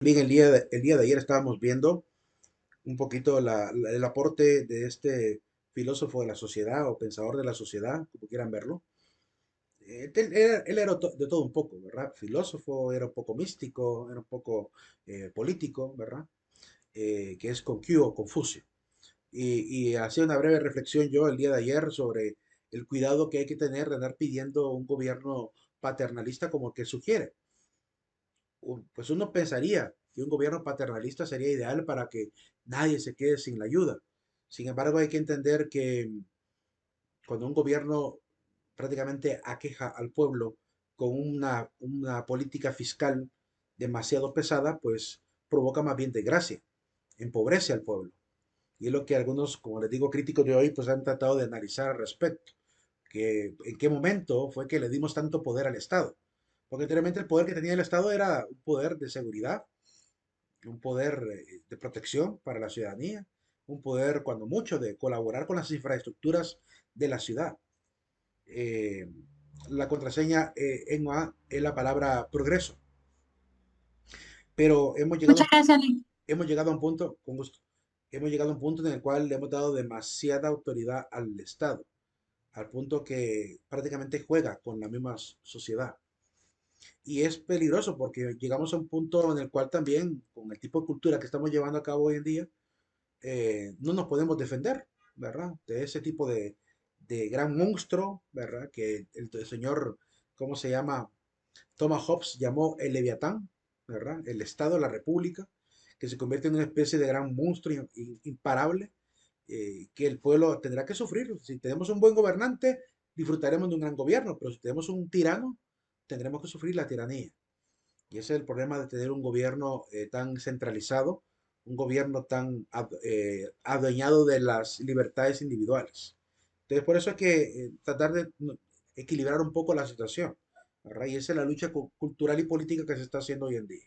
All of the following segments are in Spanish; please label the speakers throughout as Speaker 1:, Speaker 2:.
Speaker 1: Bien, el día de ayer estábamos viendo un poquito el aporte de este filósofo de la sociedad o pensador de la sociedad, como quieran verlo. Él era de todo un poco, ¿verdad? Filósofo, era un poco místico, era un poco político, ¿verdad? Que es Confucio o Confucio. Y hacía una breve reflexión yo el día de ayer sobre el cuidado que hay que tener de andar pidiendo un gobierno paternalista como el que sugiere. Pues uno pensaría que un gobierno paternalista sería ideal para que nadie se quede sin la ayuda. Sin embargo, hay que entender que cuando un gobierno prácticamente aqueja al pueblo con una política fiscal demasiado pesada, pues provoca más bien desgracia, empobrece al pueblo. Y es lo que algunos, como les digo, críticos de hoy, pues han tratado de analizar al respecto. Que en qué momento fue que le dimos tanto poder al Estado. Porque anteriormente el poder que tenía el Estado era un poder de seguridad, un poder de protección para la ciudadanía, un poder, cuando mucho, de colaborar con las infraestructuras de la ciudad. Eh, la contraseña en A es la palabra progreso, pero
Speaker 2: Muchas gracias, Nick.
Speaker 1: hemos llegado a un punto, con gusto, hemos llegado a un punto en el cual le hemos dado demasiada autoridad al Estado, al punto que prácticamente juega con la misma sociedad. Y es peligroso porque llegamos a un punto en el cual también, con el tipo de cultura que estamos llevando a cabo hoy en día, no nos podemos defender, ¿verdad? De ese tipo de gran monstruo, ¿verdad? Que el señor, ¿cómo se llama? Thomas Hobbes llamó el Leviatán, ¿verdad? El Estado, la República, que se convierte en una especie de gran monstruo imparable, que el pueblo tendrá que sufrir. Si tenemos un buen gobernante, disfrutaremos de un gran gobierno, pero si tenemos un tirano, tendremos que sufrir la tiranía. Y ese es el problema de tener un gobierno tan centralizado, un gobierno tan adueñado de las libertades individuales. Entonces, por eso hay que tratar de equilibrar un poco la situación, ¿verdad? Y esa es la lucha cultural y política que se está haciendo hoy en día.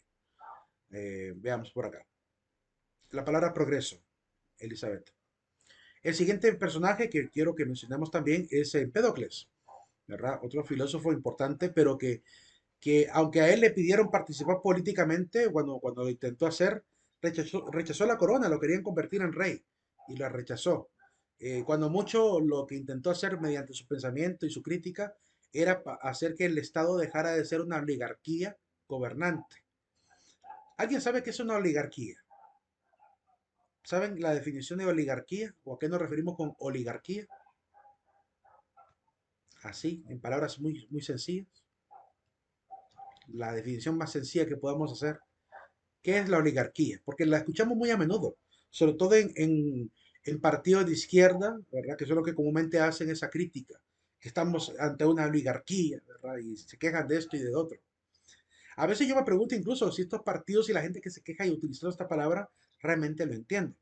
Speaker 1: Veamos por acá. La palabra progreso, Elizabeth. El siguiente personaje que quiero que mencionemos también es Empédocles, ¿verdad? Otro filósofo importante, pero que aunque a él le pidieron participar políticamente, cuando lo intentó hacer, rechazó la corona, lo querían convertir en rey y la rechazó. Cuando mucho lo que intentó hacer mediante su pensamiento y su crítica era hacer que el Estado dejara de ser una oligarquía gobernante. ¿Alguien sabe qué es una oligarquía? ¿Saben la definición de oligarquía o a qué nos referimos con oligarquía? Así, en palabras muy, muy sencillas. La definición más sencilla que podamos hacer. ¿Qué es la oligarquía? Porque la escuchamos muy a menudo, sobre todo en partidos de izquierda, ¿verdad? Que son los que comúnmente hacen esa crítica, que estamos ante una oligarquía, ¿verdad? Y se quejan de esto y de otro. A veces yo me pregunto incluso si estos partidos y la gente que se queja y utilizando esta palabra realmente lo entiende.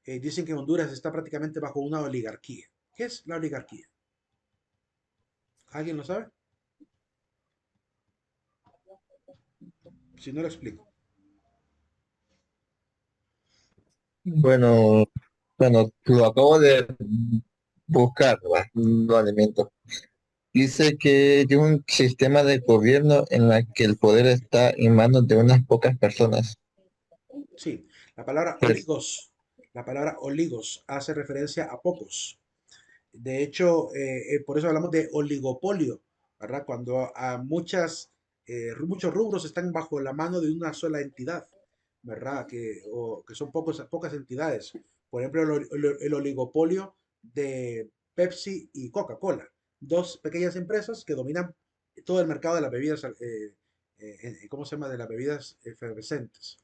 Speaker 1: Dicen que Honduras está prácticamente bajo una oligarquía. ¿Qué es la oligarquía? ¿Alguien lo sabe? Si no lo explico.
Speaker 3: Bueno, bueno, lo acabo de buscar, ¿va? Lo alimento. Dice que es un sistema de gobierno en la que el poder está en manos de unas pocas personas.
Speaker 1: Sí,
Speaker 3: Pues,
Speaker 1: la palabra oligos hace referencia a pocos. De hecho, por eso hablamos de oligopolio, ¿verdad? Cuando muchos rubros están bajo la mano de una sola entidad, ¿verdad? Que son pocas entidades. Por ejemplo, el oligopolio de Pepsi y Coca-Cola, dos pequeñas empresas que dominan todo el mercado de las bebidas, ¿cómo se llama? De las bebidas efervescentes.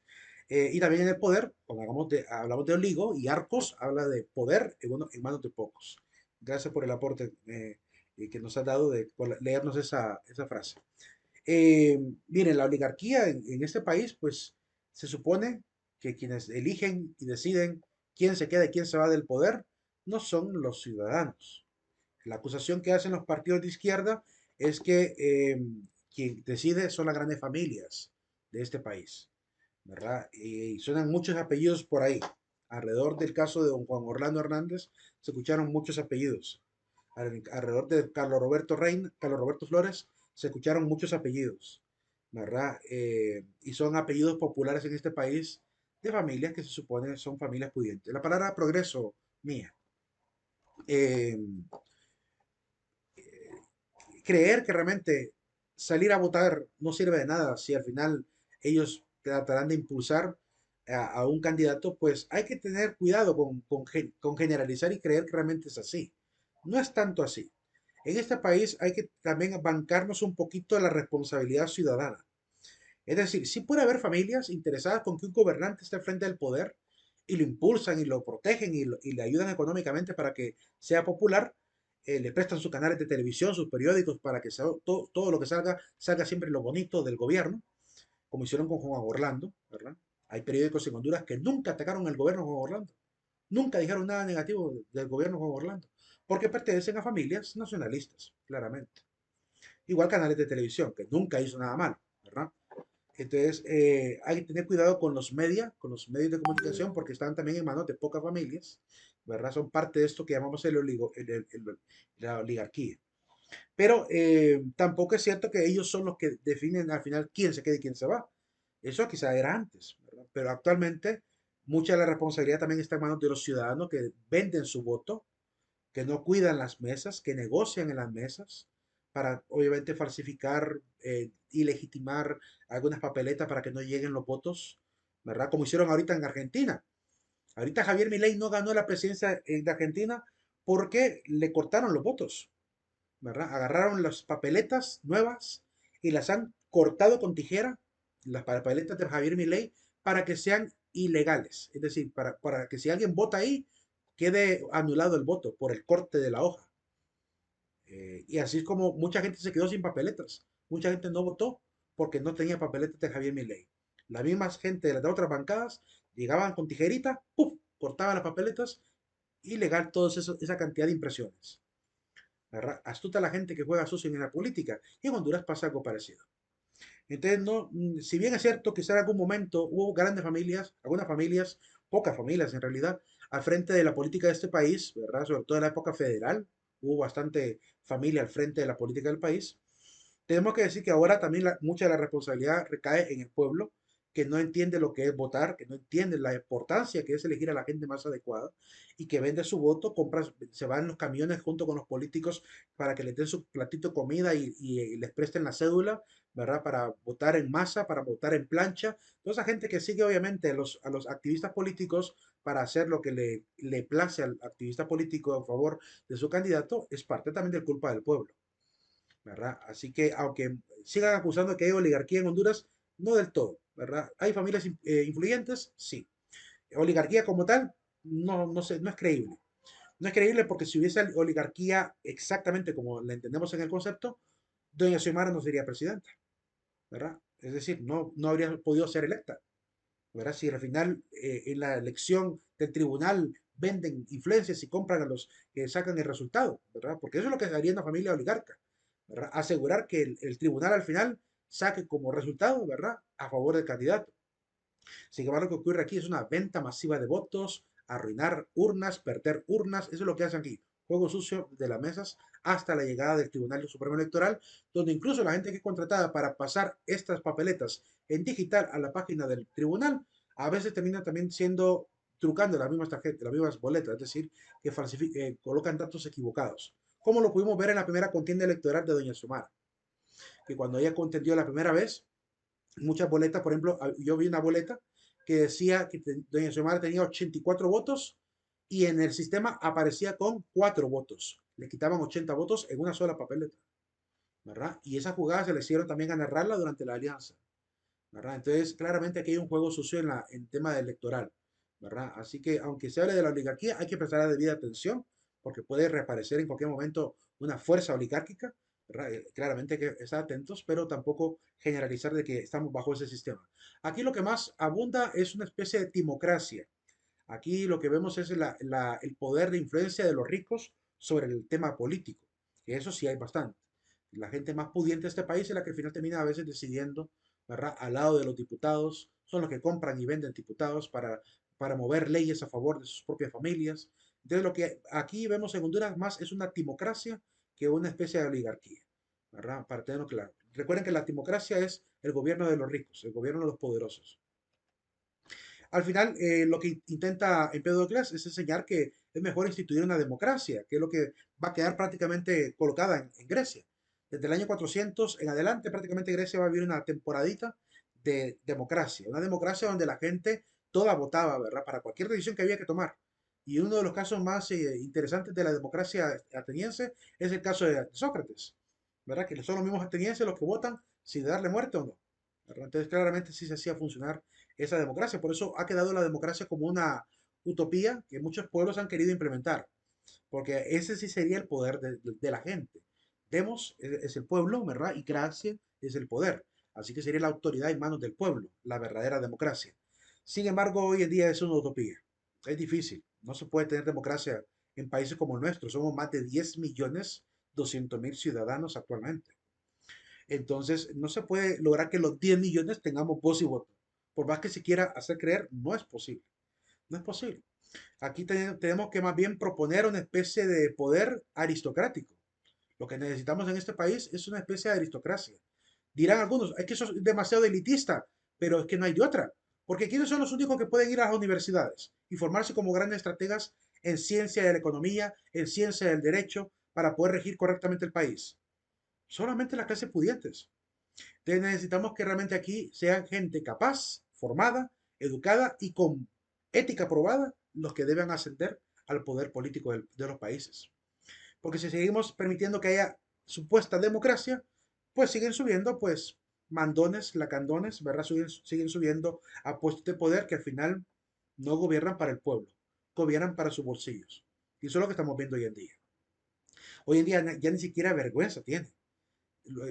Speaker 1: Y también en el poder, cuando hablamos de oligo y arcos, habla de poder en manos de pocos. Gracias por el aporte que nos has dado por leernos esa frase. Miren, la oligarquía en este país, pues se supone que quienes eligen y deciden quién se queda y quién se va del poder no son los ciudadanos. La acusación que hacen los partidos de izquierda es que quien decide son las grandes familias de este país, ¿verdad? Y suenan muchos apellidos por ahí. Alrededor del caso de don Juan Orlando Hernández se escucharon muchos apellidos. Alrededor de Carlos Roberto Flores se escucharon muchos apellidos. ¿verdad? Y son apellidos populares en este país de familias que se supone son familias pudientes. La palabra progreso mía. eh, Creer que realmente salir a votar no sirve de nada si al final ellos tratarán de impulsar a un candidato, pues hay que tener cuidado con generalizar y creer que realmente es así. No es tanto así. En este país hay que también bancarnos un poquito de la responsabilidad ciudadana. Es decir, sí puede haber familias interesadas con que un gobernante esté al frente del poder y lo impulsan y lo protegen y le ayudan económicamente para que sea popular, le prestan sus canales de televisión, sus periódicos para que todo lo que salga, salga siempre lo bonito del gobierno, como hicieron con Juan Orlando, ¿verdad? Hay periódicos en Honduras que nunca atacaron al gobierno de Juan Orlando, nunca dijeron nada negativo del gobierno de Juan Orlando, porque pertenecen a familias nacionalistas, claramente. Igual canales de televisión, que nunca hizo nada malo, ¿verdad? Entonces, hay que tener cuidado con los medios de comunicación, porque están también en manos de pocas familias, ¿verdad? Son parte de esto que llamamos la oligarquía. Pero tampoco es cierto que ellos son los que definen al final quién se queda y quién se va. Eso quizá era antes, ¿verdad? Pero actualmente mucha de la responsabilidad también está en manos de los ciudadanos que venden su voto, que no cuidan las mesas, que negocian en las mesas para obviamente falsificar y legitimar algunas papeletas para que no lleguen los votos, ¿verdad? Como hicieron ahorita en Argentina. Ahorita Javier Milei no ganó la presidencia de Argentina porque le cortaron los votos, ¿verdad? Agarraron las papeletas nuevas y las han cortado con tijera, las papeletas de Javier Milei, para que sean ilegales. Es decir, para que si alguien vota ahí, quede anulado el voto por el corte de la hoja. Y así es como mucha gente se quedó sin papeletas. Mucha gente no votó porque no tenía papeletas de Javier Milei. La misma gente de las otras bancadas llegaban con tijerita, ¡puf! Cortaban las papeletas, ilegal toda esa cantidad de impresiones. ¿Verdad? Astuta la gente que juega sucio en la política. Y en Honduras pasa algo parecido. Entonces, no, si bien es cierto que en algún momento hubo grandes familias, algunas familias, pocas familias en realidad, al frente de la política de este país, ¿verdad? Sobre todo en la época federal, hubo bastante familia al frente de la política del país. Tenemos que decir que ahora también mucha de la responsabilidad recae en el pueblo, que no entiende lo que es votar, que no entiende la importancia que es elegir a la gente más adecuada y que vende su voto, compra, se va en los camiones junto con los políticos para que les den su platito de comida y les presten la cédula, ¿verdad? Para votar en masa, para votar en plancha. Toda esa gente que sigue obviamente a los activistas políticos para hacer lo que le place al activista político a favor de su candidato es parte también de culpa del pueblo. ¿Verdad? Así que aunque sigan acusando que hay oligarquía en Honduras, no del todo, ¿verdad? ¿Hay familias influyentes? Sí. Oligarquía como tal, no sé, no es creíble. No es creíble porque si hubiese oligarquía exactamente como la entendemos en el concepto, doña Xiomara no sería presidenta, ¿verdad? Es decir, no habría podido ser electa, ¿verdad? Si al final en la elección del tribunal venden influencias y compran a los que sacan el resultado, ¿verdad? Porque eso es lo que haría una familia oligarca, ¿verdad? Asegurar que el tribunal al final saque como resultado, ¿verdad? A favor del candidato. Sin embargo, lo que ocurre aquí es una venta masiva de votos, arruinar urnas, perder urnas, eso es lo que hacen aquí. Juego sucio de las mesas hasta la llegada del Tribunal Supremo Electoral, donde incluso la gente que es contratada para pasar estas papeletas en digital a la página del tribunal, a veces termina también siendo trucando las mismas tarjetas, las mismas boletas, es decir, que colocan datos equivocados. Como lo pudimos ver en la primera contienda electoral de Doña Sumara, que cuando ella contendió la primera vez, muchas boletas, por ejemplo, yo vi una boleta que decía que doña Xiomara tenía 84 votos y en el sistema aparecía con 4 votos. Le quitaban 80 votos en una sola papeleta, ¿verdad? Y esa jugada se le hicieron también a narrarla durante la alianza, ¿verdad? Entonces, claramente aquí hay un juego sucio en tema electoral, ¿verdad? Así que, aunque se hable de la oligarquía, hay que prestar la debida atención, porque puede reaparecer en cualquier momento una fuerza oligárquica, ¿verdad? Claramente hay que estar atentos, pero tampoco generalizar de que estamos bajo ese sistema. Aquí lo que más abunda es una especie de timocracia. Aquí lo que vemos es el poder de influencia de los ricos sobre el tema político, que eso sí hay bastante. La gente más pudiente de este país es la que al final termina a veces decidiendo, ¿verdad? Al lado de los diputados, son los que compran y venden diputados para mover leyes a favor de sus propias familias. Entonces lo que aquí vemos en Honduras más es una timocracia que una especie de oligarquía, ¿verdad? Para tenerlo claro. Recuerden que la timocracia es el gobierno de los ricos, el gobierno de los poderosos. Al final, lo que intenta Empédocles es enseñar que es mejor instituir una democracia, que es lo que va a quedar prácticamente colocada en Grecia. Desde el año 400 en adelante, prácticamente Grecia va a vivir una temporadita de democracia, una democracia donde la gente toda votaba, ¿verdad? Para cualquier decisión que había que tomar. Y uno de los casos más interesantes de la democracia ateniense es el caso de Sócrates, ¿verdad? Que son los mismos atenienses los que votan si de darle muerte o no, ¿verdad? Entonces, claramente sí se hacía funcionar esa democracia. Por eso ha quedado la democracia como una utopía que muchos pueblos han querido implementar, porque ese sí sería el poder de la gente. Demos es el pueblo, ¿verdad? Y gracia es el poder. Así que sería la autoridad en manos del pueblo, la verdadera democracia. Sin embargo, hoy en día es una utopía. Es difícil. No se puede tener democracia en países como el nuestro. Somos más de 10.200.000 ciudadanos actualmente. Entonces, no se puede lograr que los 10 millones tengamos voz y voto. Por más que se quiera hacer creer, no es posible. No es posible. Aquí tenemos que más bien proponer una especie de poder aristocrático. Lo que necesitamos en este país es una especie de aristocracia. Dirán algunos, es que eso es demasiado elitista, pero es que no hay de otra. Porque ¿quiénes son los únicos que pueden ir a las universidades y formarse como grandes estrategas en ciencia de la economía, en ciencia del derecho, para poder regir correctamente el país? Solamente las clases pudientes. Entonces necesitamos que realmente aquí sean gente capaz, formada, educada y con ética probada los que deben ascender al poder político de los países. Porque si seguimos permitiendo que haya supuesta democracia, pues siguen subiendo pues mandones, lacandones, ¿verdad? Siguen subiendo a puestos de poder que al final no gobiernan para el pueblo, gobiernan para sus bolsillos. Y eso es lo que estamos viendo hoy en día. Hoy en día ya ni siquiera vergüenza tiene.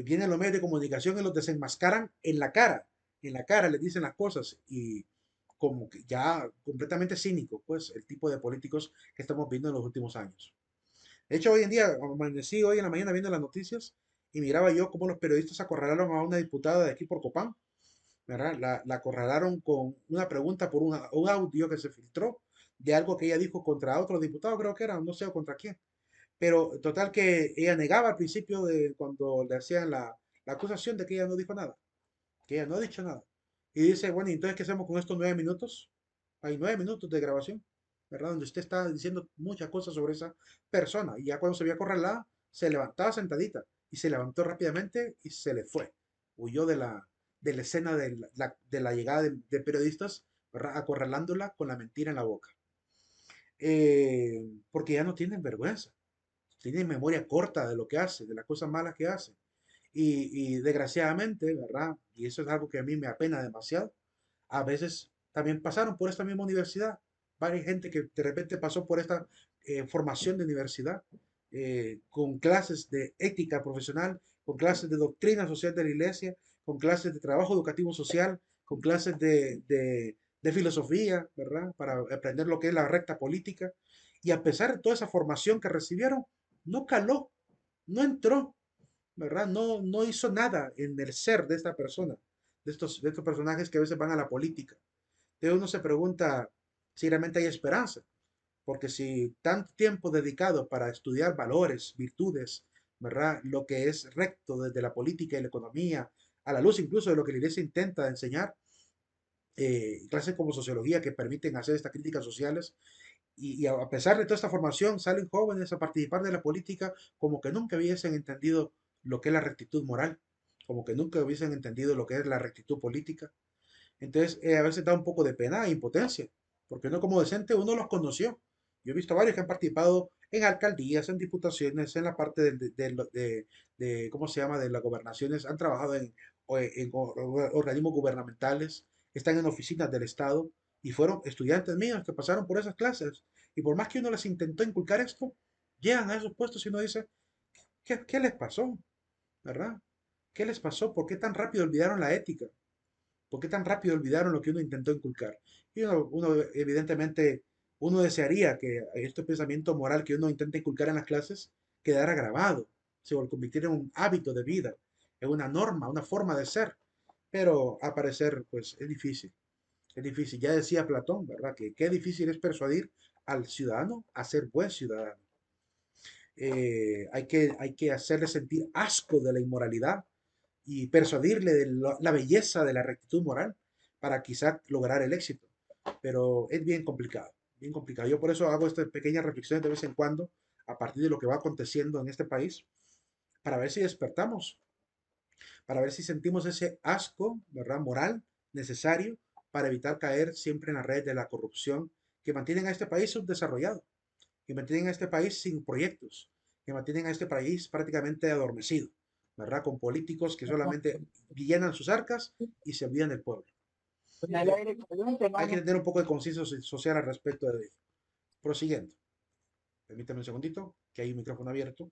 Speaker 1: Vienen los medios de comunicación y los desenmascaran en la cara les dicen las cosas y como que ya completamente cínico, pues el tipo de políticos que estamos viendo en los últimos años. De hecho, hoy en día, amanecí hoy en la mañana viendo las noticias y miraba yo cómo los periodistas acorralaron a una diputada de aquí por Copán, ¿verdad? La acorralaron con una pregunta por un audio que se filtró de algo que ella dijo contra otro diputado, creo que era, no sé contra quién. Pero total que ella negaba al principio de cuando le hacían la acusación de que ella no dijo nada, que ella no ha dicho nada. Y dice, bueno, ¿y entonces qué hacemos con estos 9 minutos? Hay 9 minutos de grabación, ¿verdad? Donde usted está diciendo muchas cosas sobre esa persona. Y ya cuando se vio acorralada, se levantaba sentadita y se levantó rápidamente y se le fue. Huyó de la escena de la llegada de periodistas, ¿verdad? Acorralándola con la mentira en la boca. Porque ya no tienen vergüenza, tiene memoria corta de lo que hace, de las cosas malas que hace. Y desgraciadamente, ¿verdad? Y eso es algo que a mí me apena demasiado. A veces también pasaron por esta misma universidad. Varias gente que de repente pasó por esta formación de universidad, con clases de ética profesional, con clases de doctrina social de la iglesia, con clases de trabajo educativo social, con clases de filosofía, ¿verdad? Para aprender lo que es la recta política. Y a pesar de toda esa formación que recibieron, no caló, no entró, ¿verdad? No hizo nada en el ser de esta persona, de estos personajes que a veces van a la política. Entonces uno se pregunta si realmente hay esperanza, porque si tanto tiempo dedicado para estudiar valores, virtudes, ¿verdad? Lo que es recto desde la política y la economía, a la luz incluso de lo que la iglesia intenta enseñar, clases como sociología que permiten hacer estas críticas sociales, y a pesar de toda esta formación, salen jóvenes a participar de la política como que nunca hubiesen entendido lo que es la rectitud moral, como que nunca hubiesen entendido lo que es la rectitud política. Entonces, a veces da un poco de pena e impotencia, porque uno como docente, uno los conoció. Yo he visto varios que han participado en alcaldías, en diputaciones, en la parte ¿cómo se llama?, de las gobernaciones, han trabajado en organismos gubernamentales, están en oficinas del Estado y fueron estudiantes míos que pasaron por esas clases. Y por más que uno les intentó inculcar esto, llegan a esos puestos y uno dice, ¿qué les pasó? ¿Verdad? ¿Qué les pasó? ¿Por qué tan rápido olvidaron la ética? ¿Por qué tan rápido olvidaron lo que uno intentó inculcar? Y evidentemente, uno desearía que este pensamiento moral que uno intenta inculcar en las clases quedara grabado, se convirtiera en un hábito de vida, en una norma, una forma de ser. Pero a parecer, pues es difícil. Es difícil. Ya decía Platón, ¿verdad? Que qué difícil es persuadir al ciudadano a ser buen ciudadano. Hay que hacerle sentir asco de la inmoralidad, y persuadirle de la belleza de la rectitud moral para quizá lograr el éxito. Pero es bien complicado, bien complicado. Yo por eso hago estas pequeñas reflexiones de vez en cuando a partir de lo que va aconteciendo en este país, para ver si despertamos, para ver si sentimos ese asco, ¿verdad? Moral necesario para evitar caer siempre en la red de la corrupción que mantienen a este país subdesarrollado, que mantienen a este país sin proyectos, que mantienen a este país prácticamente adormecido, ¿verdad? Con políticos que solamente llenan sus arcas y se olvidan del pueblo. Eh, Hay que tener un poco de conciencia social al respecto de ello. Prosiguiendo, permítame un segundito, que hay un micrófono abierto.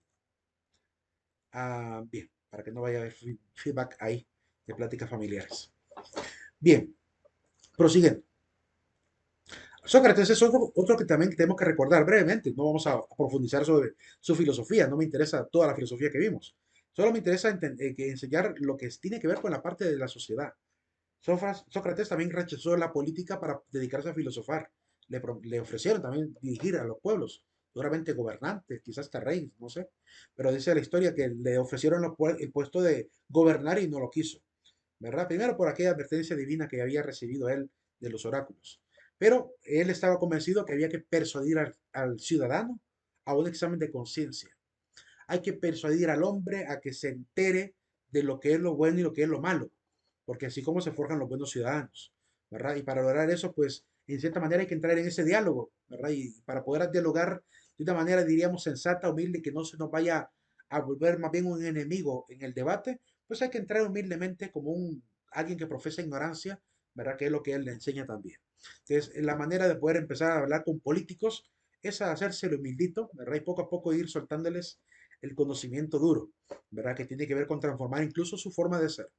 Speaker 1: Bien, para que no vaya a haber feedback ahí de pláticas familiares. Bien, prosiguiendo. Sócrates es otro que también tenemos que recordar brevemente. No vamos a profundizar sobre su filosofía. No me interesa toda la filosofía que vimos. Solo me interesa enseñar lo que tiene que ver con la parte de la sociedad. Sócrates también rechazó la política para dedicarse a filosofar. Le ofrecieron también dirigir a los pueblos, seguramente gobernantes, quizás hasta reyes, no sé. Pero dice la historia que le ofrecieron el puesto de gobernar y no lo quiso, ¿verdad? Primero por aquella advertencia divina que había recibido él de los oráculos. Pero él estaba convencido que había que persuadir al ciudadano a un examen de conciencia. Hay que persuadir al hombre a que se entere de lo que es lo bueno y lo que es lo malo, porque así como se forjan los buenos ciudadanos, ¿verdad? Y para lograr eso, pues, en cierta manera hay que entrar en ese diálogo, ¿verdad? Y para poder dialogar de una manera, diríamos, sensata, humilde, que no se nos vaya a volver más bien un enemigo en el debate, pues hay que entrar humildemente como alguien que profesa ignorancia, ¿verdad? Que es lo que él le enseña también. Entonces, la manera de poder empezar a hablar con políticos es hacerse el humildito, ¿verdad? Y poco a poco ir soltándoles el conocimiento duro, ¿verdad? Que tiene que ver con transformar incluso su forma de ser.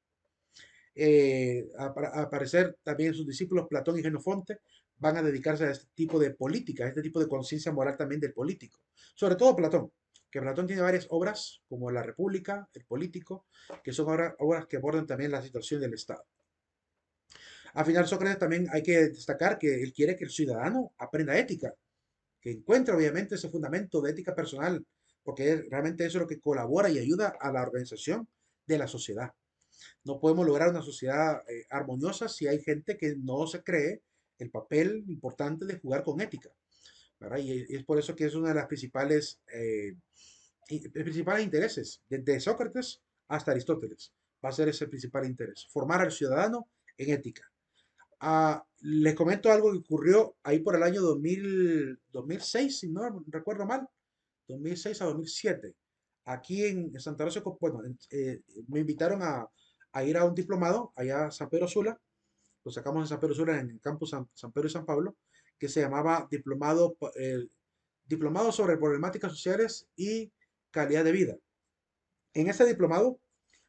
Speaker 1: A parecer también sus discípulos Platón y Genofonte van a dedicarse a este tipo de política, a este tipo de conciencia moral también del político. Sobre todo Platón, que Platón tiene varias obras, como La República, El Político, que son obras que abordan también la situación del Estado. Al final, Sócrates también hay que destacar que él quiere que el ciudadano aprenda ética, que encuentre obviamente ese fundamento de ética personal, porque realmente eso es lo que colabora y ayuda a la organización de la sociedad. No podemos lograr una sociedad armoniosa si hay gente que no se cree el papel importante de jugar con ética, ¿verdad? Y es por eso que es una de las principales intereses, desde Sócrates hasta Aristóteles. Va a ser ese el principal interés, formar al ciudadano en ética. Les comento algo que ocurrió ahí por el año 2006, si no recuerdo mal, 2006 a 2007. Aquí en Santa Rosa, bueno, me invitaron a ir a un diplomado allá a San Pedro Sula, lo sacamos en San Pedro Sula, en el campus San Pedro y San Pablo, que se llamaba Diplomado sobre Problemáticas Sociales y Calidad de Vida. En ese diplomado,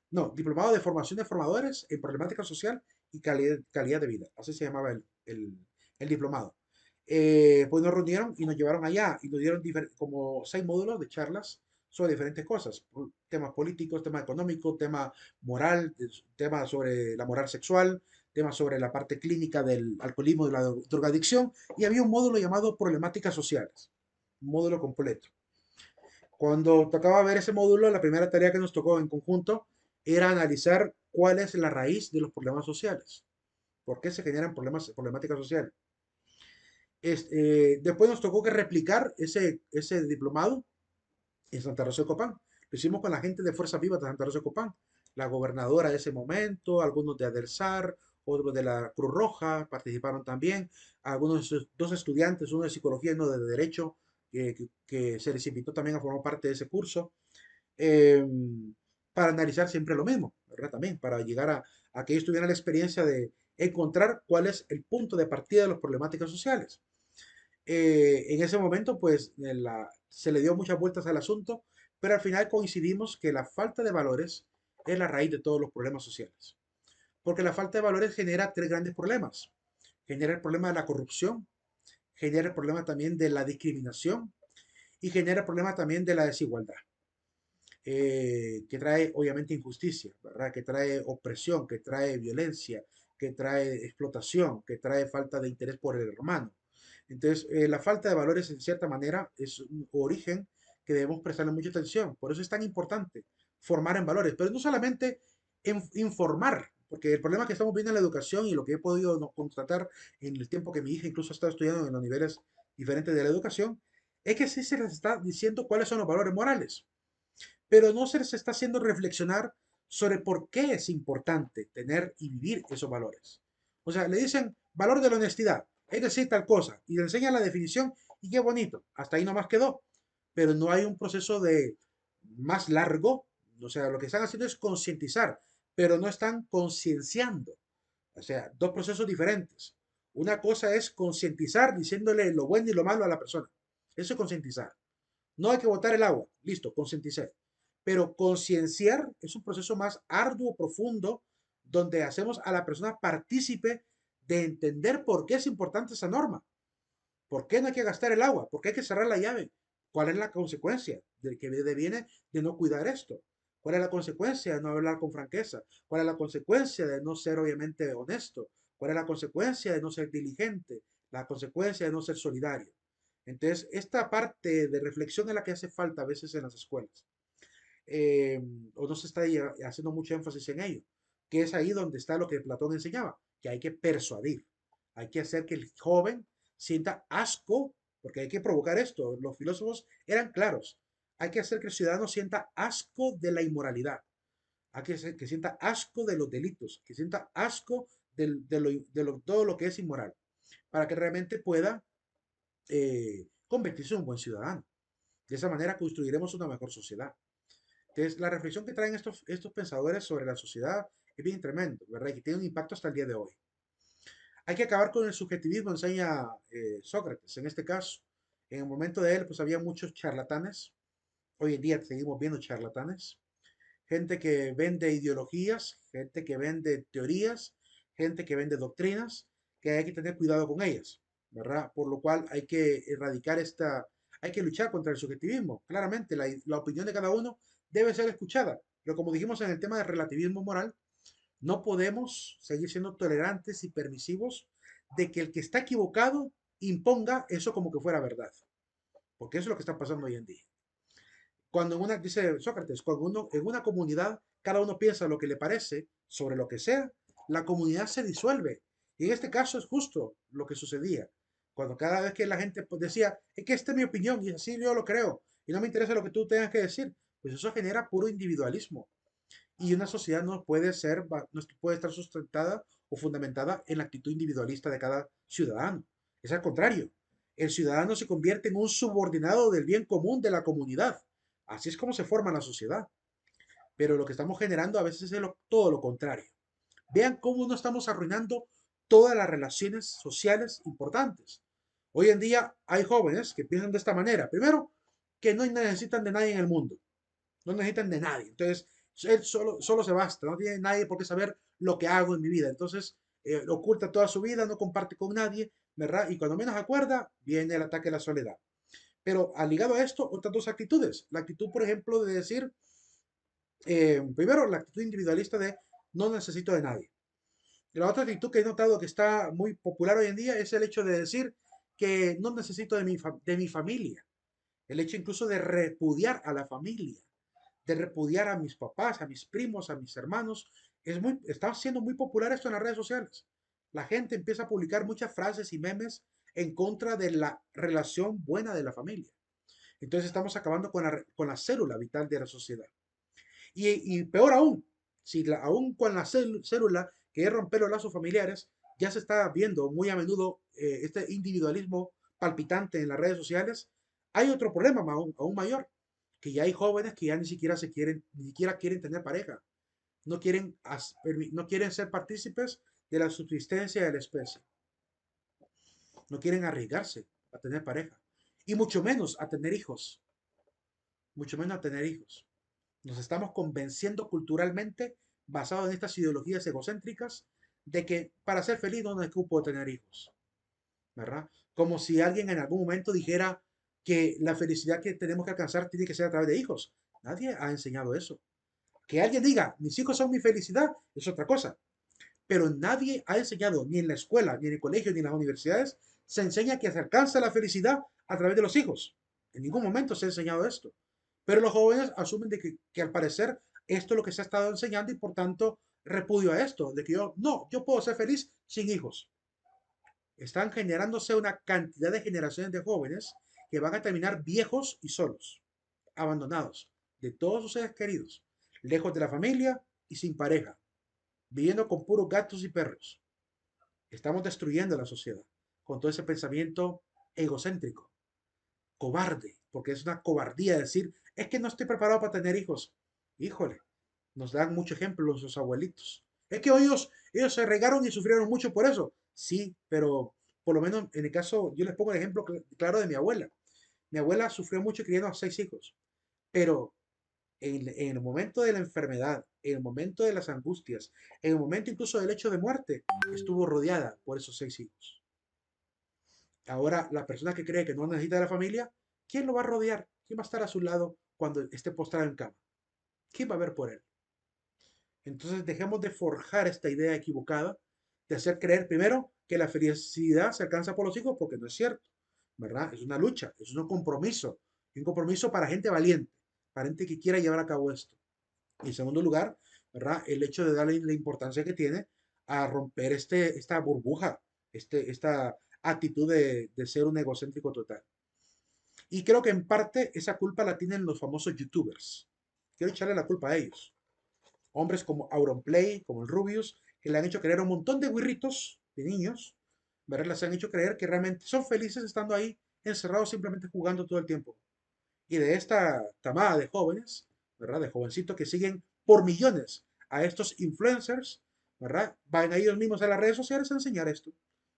Speaker 1: no, Diplomado de Formación de Formadores en Problemática Social y Calidad de Vida. Así se llamaba el diplomado. Pues nos reunieron y nos llevaron allá y nos dieron como 6 módulos de charlas sobre diferentes cosas, temas políticos, tema económico, tema moral, temas sobre la moral sexual, temas sobre la parte clínica del alcoholismo y de la drogadicción, y había un módulo llamado Problemáticas Sociales, un módulo completo. Cuando tocaba ver ese módulo, la primera tarea que nos tocó en conjunto era analizar cuál es la raíz de los problemas sociales. ¿Por qué se generan problemáticas sociales? Después nos tocó que replicar ese diplomado en Santa Rosa de Copán. Lo hicimos con la gente de Fuerza Viva de Santa Rosa de Copán, la gobernadora de ese momento, algunos de Adelsar, otros de la Cruz Roja participaron también, algunos dos estudiantes, uno de psicología y uno de derecho, que se les invitó también a formar parte de ese curso, eh, para analizar siempre lo mismo, ¿verdad? También para llegar a que ellos tuvieran la experiencia de encontrar cuál es el punto de partida de las problemáticas sociales. En ese momento, pues, se le dio muchas vueltas al asunto, pero al final coincidimos que la falta de valores es la raíz de todos los problemas sociales. Porque la falta de valores genera tres grandes problemas. Genera el problema de la corrupción, genera el problema también de la discriminación y genera el problema también de la desigualdad, que trae obviamente injusticia, ¿verdad? Que trae opresión, que trae violencia, que trae explotación, que trae falta de interés por el hermano. Entonces, la falta de valores, en cierta manera, es un origen que debemos prestarle mucha atención. Por eso es tan importante formar en valores, pero no solamente informar, porque el problema que estamos viendo en la educación y lo que he podido constatar en el tiempo que mi hija incluso ha estado estudiando en los niveles diferentes de la educación, es que sí se les está diciendo cuáles son los valores morales, pero no se les está haciendo reflexionar sobre por qué es importante tener y vivir esos valores. O sea, le dicen valor de la honestidad, es decir, tal cosa, y le enseñan la definición y qué bonito, hasta ahí nomás quedó, pero no hay un proceso de más largo, o sea, lo que están haciendo es concientizar, pero no están concienciando, o sea, dos procesos diferentes. Una cosa es concientizar diciéndole lo bueno y lo malo a la persona, eso es concientizar. No hay que botar el agua. Listo, concienticé. Pero concienciar es un proceso más arduo, profundo, donde hacemos a la persona partícipe de entender por qué es importante esa norma. ¿Por qué no hay que gastar el agua? ¿Por qué hay que cerrar la llave? ¿Cuál es la consecuencia de que viene de no cuidar esto? ¿Cuál es la consecuencia de no hablar con franqueza? ¿Cuál es la consecuencia de no ser obviamente honesto? ¿Cuál es la consecuencia de no ser diligente? La consecuencia de no ser solidario. Entonces, esta parte de reflexión es la que hace falta a veces en las escuelas. Eh, o no se está haciendo mucho énfasis en ello, que es ahí donde está lo que Platón enseñaba, que hay que persuadir, hay que hacer que el joven sienta asco, porque hay que provocar esto, los filósofos eran claros, hay que hacer que el ciudadano sienta asco de la inmoralidad, hay que hacer que sienta asco de los delitos, que sienta asco todo lo que es inmoral, para que realmente pueda convertirse en un buen ciudadano. De esa manera construiremos una mejor sociedad. Entonces, la reflexión que traen estos pensadores sobre la sociedad es bien tremendo, ¿verdad? Y que tiene un impacto hasta el día de hoy. Hay que acabar con el subjetivismo, enseña Sócrates. En este caso, en el momento de él, pues había muchos charlatanes. Hoy en día seguimos viendo charlatanes. Gente que vende ideologías, gente que vende teorías, gente que vende doctrinas, que hay que tener cuidado con ellas, ¿verdad? Por lo cual hay que erradicar hay que luchar contra el subjetivismo. Claramente, la opinión de cada uno debe ser escuchada, pero como dijimos en el tema del relativismo moral, no podemos seguir siendo tolerantes y permisivos de que el que está equivocado imponga eso como que fuera verdad, porque eso es lo que está pasando hoy en día. Cuando dice Sócrates, cuando uno, en una comunidad cada uno piensa lo que le parece sobre lo que sea, la comunidad se disuelve. Y en este caso es justo lo que sucedía. Cuando cada vez que la gente pues, decía, es que esta es mi opinión y así yo lo creo, y no me interesa lo que tú tengas que decir, pues eso genera puro individualismo. Y una sociedad no puede ser, no puede estar sustentada o fundamentada en la actitud individualista de cada ciudadano. Es al contrario. El ciudadano se convierte en un subordinado del bien común de la comunidad. Así es como se forma la sociedad. Pero lo que estamos generando a veces es todo lo contrario. Vean cómo no estamos arruinando todas las relaciones sociales importantes. Hoy en día hay jóvenes que piensan de esta manera. Primero, que no necesitan de nadie en el mundo. No necesitan de nadie. Entonces, él solo se basta. No tiene nadie por qué saber lo que hago en mi vida. Entonces, oculta toda su vida, no comparte con nadie, ¿verdad? Y cuando menos acuerda, viene el ataque a la soledad. Pero al ligado a esto, otras dos actitudes. La actitud, por ejemplo, de decir, primero, la actitud individualista de no necesito de nadie. Y la otra actitud que he notado que está muy popular hoy en día es el hecho de decir que no necesito de mi familia. El hecho incluso de repudiar a la familia, de repudiar a mis papás, a mis primos, a mis hermanos. Está siendo muy popular esto en las redes sociales. La gente empieza a publicar muchas frases y memes en contra de la relación buena de la familia. Entonces estamos acabando con la célula vital de la sociedad. Y peor aún, si aún con la célula que es romper los lazos familiares, ya se está viendo muy a menudo este individualismo palpitante en las redes sociales, hay otro problema aún mayor, que ya hay jóvenes que ya ni siquiera ni siquiera quieren tener pareja, no quieren, no quieren ser partícipes de la subsistencia de la especie, no quieren arriesgarse a tener pareja, y mucho menos a tener hijos, mucho menos a tener hijos. Nos estamos convenciendo culturalmente, basado en estas ideologías egocéntricas, de que para ser feliz no es cupo tener hijos, ¿verdad? Como si alguien en algún momento dijera que la felicidad que tenemos que alcanzar tiene que ser a través de hijos. Nadie ha enseñado eso. Que alguien diga, mis hijos son mi felicidad, es otra cosa. Pero nadie ha enseñado, ni en la escuela, ni en el colegio, ni en las universidades, se enseña que se alcanza la felicidad a través de los hijos. En ningún momento se ha enseñado esto. Pero los jóvenes asumen de que al parecer esto es lo que se ha estado enseñando y por tanto repudio a esto, de que yo, no, yo puedo ser feliz sin hijos. Están generándose una cantidad de generaciones de jóvenes que van a terminar viejos y solos, abandonados de todos sus seres queridos, lejos de la familia y sin pareja, viviendo con puros gatos y perros. Estamos destruyendo la sociedad con todo ese pensamiento egocéntrico, cobarde, porque es una cobardía decir, es que no estoy preparado para tener hijos. Híjole, nos dan mucho ejemplo los abuelitos. Es que ellos se regaron y sufrieron mucho por eso. Sí, pero por lo menos en el caso, yo les pongo el ejemplo claro de mi abuela. Mi abuela sufrió mucho criando a 6 hijos, pero en el momento de la enfermedad, en el momento de las angustias, en el momento incluso del hecho de muerte, estuvo rodeada por esos 6 hijos. Ahora, la persona que cree que no necesita de la familia, ¿quién lo va a rodear? ¿Quién va a estar a su lado cuando esté postrado en cama? ¿Quién va a ver por él? Entonces, dejemos de forjar esta idea equivocada de hacer creer primero que la felicidad se alcanza por los hijos, porque no es cierto, ¿verdad? Es una lucha, es y un compromiso para gente valiente, para gente que quiera llevar a cabo esto. Y en segundo lugar, ¿verdad? El hecho de darle la importancia que tiene a romper esta burbuja, esta actitud de ser un egocéntrico total. Y creo que en parte esa culpa la tienen los famosos youtubers. Quiero echarle la culpa a ellos. Hombres como Auronplay, como el Rubius, que le han hecho creer a un montón de guirritos, de niños, ¿verdad? Les han hecho creer que realmente son felices estando ahí encerrados simplemente jugando todo el tiempo. Y de esta camada de jóvenes, ¿verdad? De jovencitos que siguen por millones a estos influencers, ¿verdad? Van a ellos mismos a las redes sociales a enseñar esto,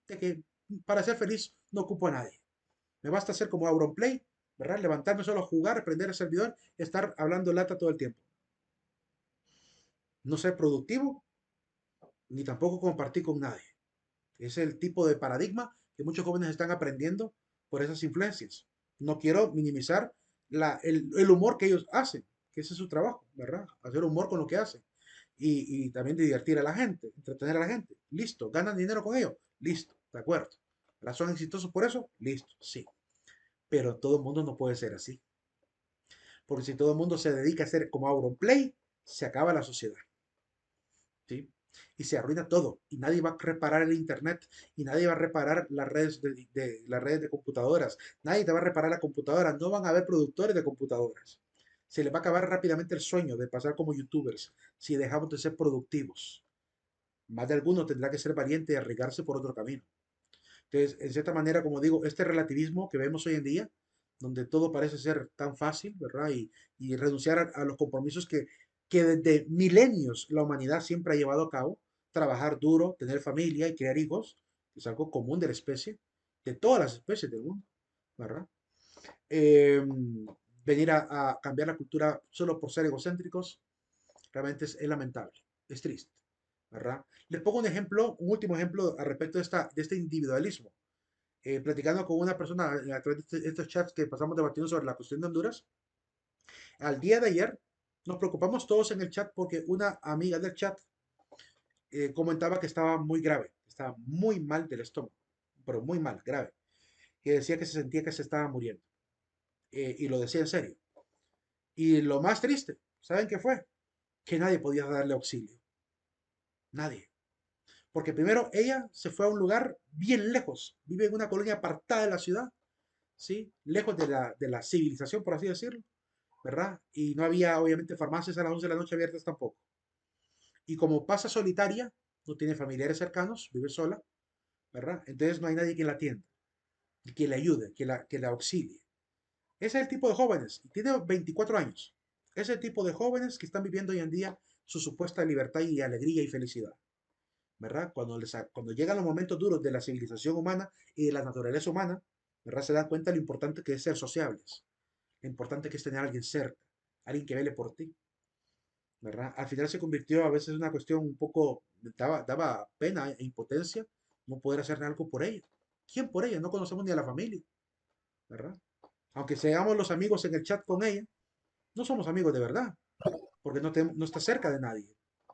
Speaker 1: de que para ser feliz no ocupo a nadie. Me basta ser como Auronplay, ¿verdad? Levantarme solo a jugar, prender el servidor, estar hablando lata todo el tiempo. No ser productivo, ni tampoco compartir con nadie. Es el tipo de paradigma que muchos jóvenes están aprendiendo por esas influencias. No quiero minimizar el humor que ellos hacen, que ese es su trabajo, ¿verdad? Hacer humor con lo que hacen. Y también de divertir a la gente, entretener a la gente. Listo. ¿Ganan dinero con ello? Listo. De acuerdo. ¿Ahora son exitosos por eso? Listo. Sí. Pero todo el mundo no puede ser así. Porque si todo el mundo se dedica a ser como Auronplay, se acaba la sociedad. ¿Sí? Y se arruina todo. Y nadie va a reparar el internet. Y nadie va a reparar las redes de computadoras. Nadie te va a reparar la computadora. No van a haber productores de computadoras. Se les va a acabar rápidamente el sueño de pasar como youtubers si dejamos de ser productivos. Más de alguno tendrá que ser valiente y arriesgarse por otro camino. Entonces, en cierta manera, como digo, este relativismo que vemos hoy en día, donde todo parece ser tan fácil, ¿verdad? Y renunciar a los compromisos que desde milenios la humanidad siempre ha llevado a cabo, trabajar duro, tener familia y crear hijos, es algo común de la especie, de todas las especies del mundo, ¿verdad? Eh, venir a cambiar la cultura solo por ser egocéntricos, realmente es lamentable, es triste, ¿verdad? Les pongo un ejemplo, un último ejemplo al respecto de este individualismo platicando con una persona a través de estos chats que pasamos debatiendo sobre la cuestión de Honduras. Al día de ayer nos preocupamos todos en el chat porque una amiga del chat comentaba que estaba muy grave, estaba muy mal del estómago, pero muy mal, grave, que decía que se sentía que se estaba muriendo y lo decía en serio. Y lo más triste, ¿saben qué fue? Que nadie podía darle auxilio, nadie. Porque primero ella se fue a un lugar bien lejos, vive en una colonia apartada de la ciudad, ¿sí? Lejos de la civilización, por así decirlo, ¿verdad? Y no había, obviamente, farmacias a las 11 de la noche abiertas tampoco. Y como pasa solitaria, no tiene familiares cercanos, vive sola, ¿verdad? Entonces no hay nadie que la atienda, que le ayude, que la auxilie. Ese es el tipo de jóvenes, y tiene 24 años. Ese es el tipo de jóvenes que están viviendo hoy en día su supuesta libertad y alegría y felicidad, ¿verdad? Cuando llegan los momentos duros de la civilización humana y de la naturaleza humana, ¿verdad? Se dan cuenta de lo importante que es ser sociables, lo importante que es tener a alguien cerca, alguien que vele por ti. ¿Verdad? Al final se convirtió a veces en una cuestión un poco, daba pena e impotencia no poder hacer algo por ella. ¿Quién por ella? No conocemos ni a la familia, ¿verdad? Aunque seamos los amigos en el chat con ella, no somos amigos de verdad, porque no está cerca de nadie,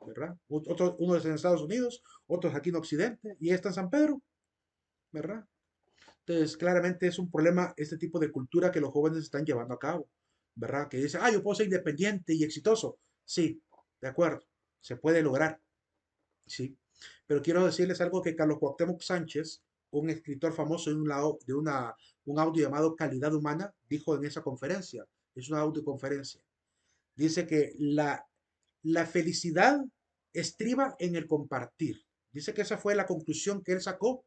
Speaker 1: ¿verdad? Uno es en Estados Unidos, otro es aquí en Occidente, y ella está en San Pedro, ¿verdad? Entonces, claramente es un problema este tipo de cultura que los jóvenes están llevando a cabo, ¿verdad? Que dice, ah, yo puedo ser independiente y exitoso. Sí, de acuerdo, se puede lograr, ¿sí? Pero quiero decirles algo que Carlos Cuauhtémoc Sánchez, un escritor famoso un audio llamado Calidad Humana, dijo en esa conferencia. Es una audioconferencia. Dice que la felicidad estriba en el compartir. Dice que esa fue la conclusión que él sacó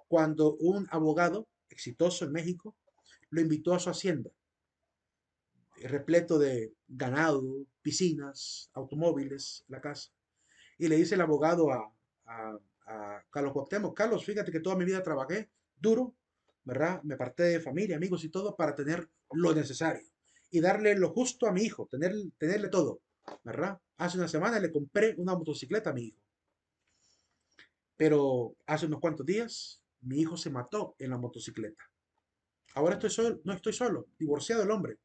Speaker 1: cuando un abogado exitoso en México lo invitó a su hacienda, repleto de ganado, piscinas, automóviles, la casa. Y le dice el abogado a Carlos Cuauhtémoc: Carlos, fíjate que toda mi vida trabajé duro, ¿verdad? Me aparté de familia, amigos y todo para tener lo necesario y darle lo justo a mi hijo, tenerle todo, ¿verdad? Hace una semana le compré una motocicleta a mi hijo, pero hace unos cuantos días mi hijo se mató en la motocicleta. Ahora estoy solo, no estoy solo, divorciado el hombre,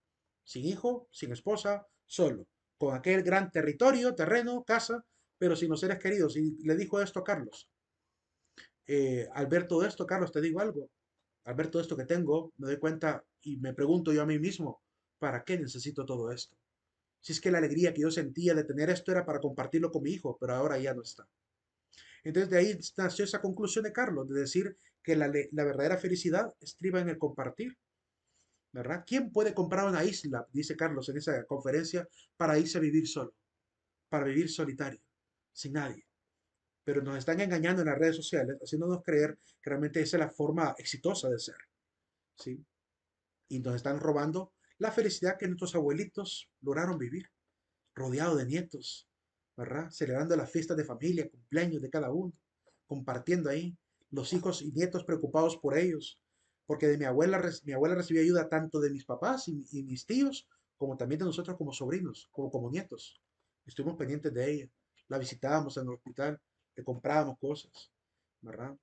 Speaker 1: sin hijo, sin esposa, solo, con aquel gran territorio, terreno, casa, pero sin los seres queridos. Y le dijo esto a Carlos: al ver todo esto, Carlos, te digo algo, al ver todo esto que tengo, me doy cuenta y me pregunto yo a mí mismo, ¿para qué necesito todo esto? Si es que la alegría que yo sentía de tener esto era para compartirlo con mi hijo, pero ahora ya no está. Entonces de ahí nació esa conclusión de Carlos, de decir que la verdadera felicidad estriba en el compartir, ¿verdad? ¿Quién puede comprar una isla, dice Carlos en esa conferencia, para irse a vivir solo, para vivir solitario, sin nadie? Pero nos están engañando en las redes sociales, haciéndonos creer que realmente esa es la forma exitosa de ser, ¿sí? Y nos están robando la felicidad que nuestros abuelitos lograron vivir, rodeado de nietos, ¿verdad? Celebrando las fiestas de familia, cumpleaños de cada uno, compartiendo ahí, los hijos y nietos preocupados por ellos, porque de mi abuela recibió ayuda tanto de mis papás y mis tíos, como también de nosotros como sobrinos, como nietos. Estuvimos pendientes de ella, la visitábamos en el hospital, le comprábamos cosas, ¿verdad?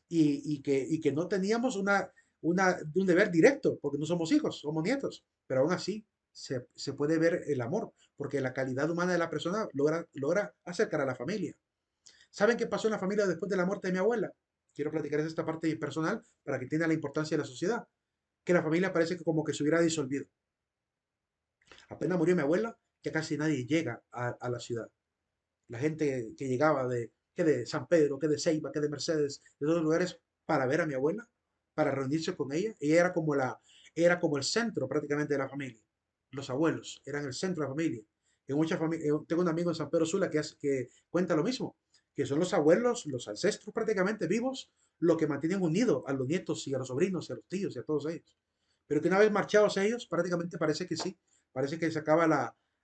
Speaker 1: Y que no teníamos un deber directo, porque no somos hijos, somos nietos, pero aún así se puede ver el amor, porque la calidad humana de la persona logra acercar a la familia. ¿Saben qué pasó en la familia después de la muerte de mi abuela? Quiero platicar esta parte personal para que entienda la importancia de la sociedad. Que la familia parece que como que se hubiera disolvido. Apenas murió mi abuela, ya casi nadie llega a la ciudad. La gente que llegaba que de San Pedro, que de Ceiba, que de Mercedes, de todos los lugares para ver a mi abuela, para reunirse con ella. Ella era como el centro prácticamente de la familia. Los abuelos eran el centro de la familia. En muchas familias, tengo un amigo en San Pedro Sula que cuenta lo mismo, que son los abuelos, los ancestros prácticamente vivos, lo que mantienen unidos a los nietos y a los sobrinos y a los tíos y a todos ellos. Pero que una vez marchados ellos, prácticamente parece que sí, parece que se acaba